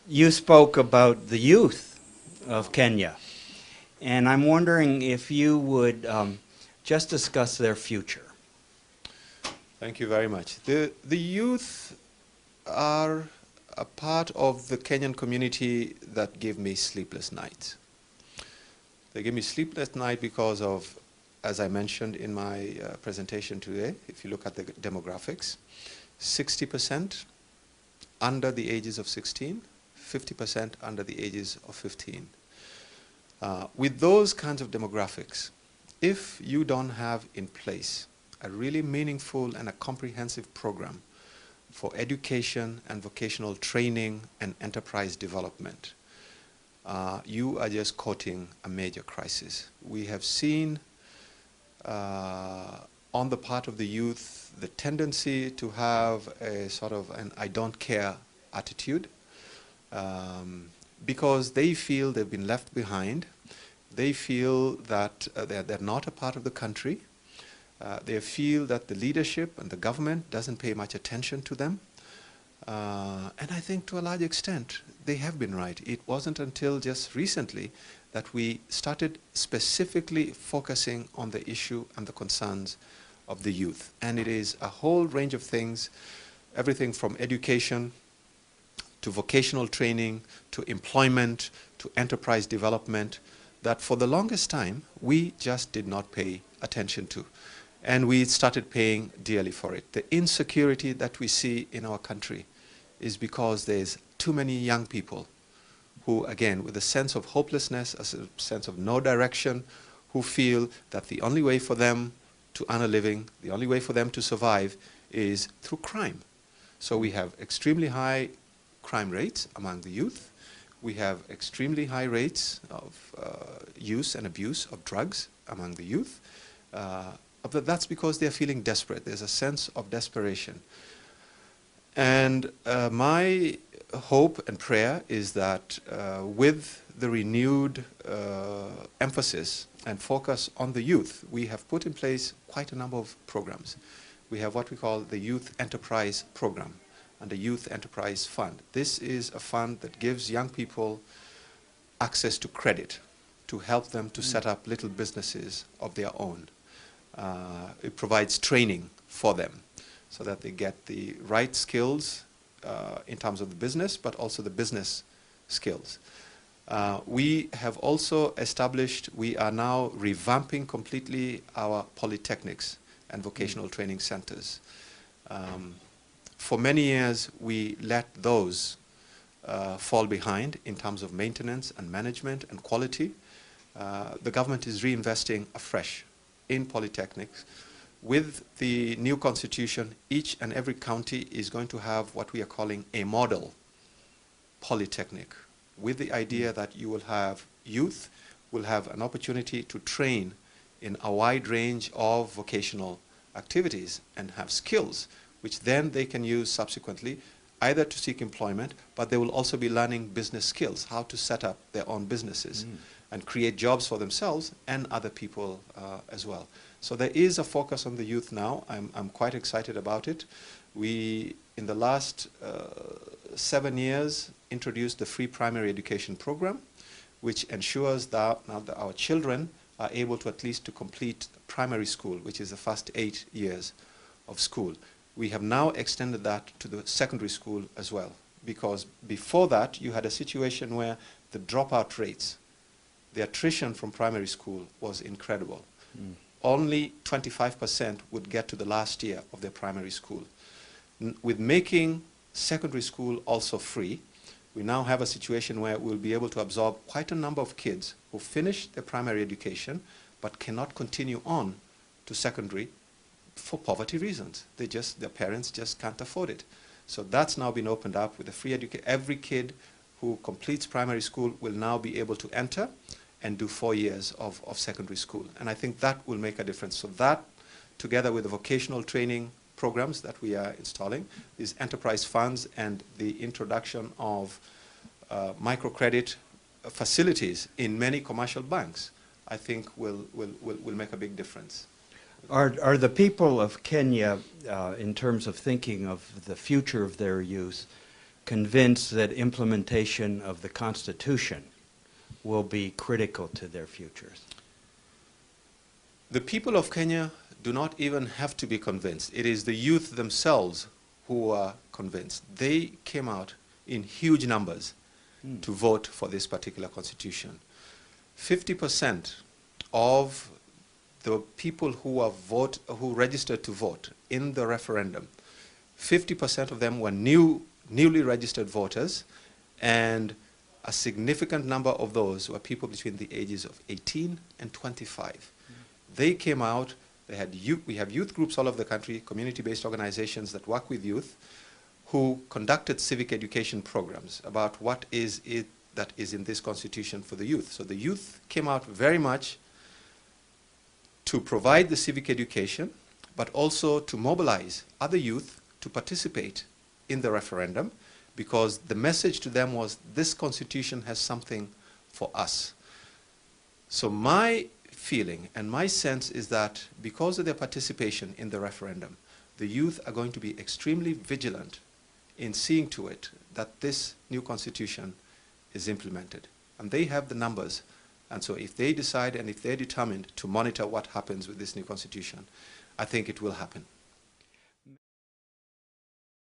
You spoke about the youth of Kenya, and I'm wondering if you would just discuss their future. Thank you very much. The youth are a part of the Kenyan community that give me sleepless nights. They give me sleepless night because of, as I mentioned in my presentation today, if you look at the demographics, 60% under the ages of 16, 50% under the ages of 15. With those kinds of demographics, if you don't have in place a really meaningful and a comprehensive program for education and vocational training and enterprise development, you are just courting a major crisis. We have seen on the part of the youth the tendency to have a sort of an I don't care attitude because they feel they've been left behind. They feel that they're not a part of the country. They feel that the leadership and the government doesn't pay much attention to them. And I think to a large extent, they have been right. It wasn't until just recently that we started specifically focusing on the issue and the concerns of the youth. And it is a whole range of things, everything from education to vocational training, to employment, to enterprise development, that for the longest time, we just did not pay attention to. And we started paying dearly for it. The insecurity that we see in our country is because there's too many young people who, again, with a sense of hopelessness, a sense of no direction, who feel that the only way for them to earn a living, the only way for them to survive is through crime. So we have extremely high crime rates among the youth. We have extremely high rates of use and abuse of drugs among the youth. But that's because they're feeling desperate. There's a sense of desperation. And my hope and prayer is that with the renewed emphasis and focus on the youth, we have put in place quite a number of programs. We have what we call the Youth Enterprise Program and the Youth Enterprise Fund. This is a fund that gives young people access to credit to help them to set up little businesses of their own. It provides training for them so that they get the right skills in terms of the business, but also the business skills. We have also established, we are now revamping completely our polytechnics and vocational training centers. For many years, we let those fall behind in terms of maintenance and management and quality. The government is reinvesting afresh in polytechnics. With the new constitution, each and every county is going to have what we are calling a model polytechnic, with the idea that you will have youth will have an opportunity to train in a wide range of vocational activities and have skills which then they can use subsequently either to seek employment, but they will also be learning business skills, how to set up their own businesses and create jobs for themselves and other people as well. So there is a focus on the youth now. I'm quite excited about it. We, in the last 7 years, introduced the free primary education program, which ensures that now that our children are able to at least to complete primary school, which is the first 8 years of school. We have now extended that to the secondary school as well, because before that you had a situation where the dropout rates, the attrition from primary school was incredible. Only 25% would get to the last year of their primary school. With making secondary school also free, we now have a situation where we'll be able to absorb quite a number of kids who finish their primary education but cannot continue on to secondary for poverty reasons. Their parents just can't afford it. So that's now been opened up with a free education. Every kid who completes primary school will now be able to enter and do 4 years of secondary school. And I think that will make a difference. So that, together with the vocational training programs that we are installing, these enterprise funds and the introduction of microcredit facilities in many commercial banks, I think will make a big difference. Are the people of Kenya, in terms of thinking of the future of their youth, convinced that implementation of the Constitution will be critical to their futures? The people of Kenya do not even have to be convinced. It is the youth themselves who are convinced. They came out in huge numbers to vote for this particular constitution. 50% of the people who registered to vote in the referendum, 50% of them were newly registered voters, and a significant number of those were people between the ages of 18 and 25. They came out. We have youth groups all over the country, community-based organizations that work with youth, who conducted civic education programs about what is it that is in this constitution for the youth. So the youth came out very much to provide the civic education, but also to mobilize other youth to participate in the referendum, because the message to them was, this constitution has something for us. So my feeling and my sense is that because of their participation in the referendum, the youth are going to be extremely vigilant in seeing to it that this new constitution is implemented. And they have the numbers. And so if they decide and if they're determined to monitor what happens with this new constitution, I think it will happen.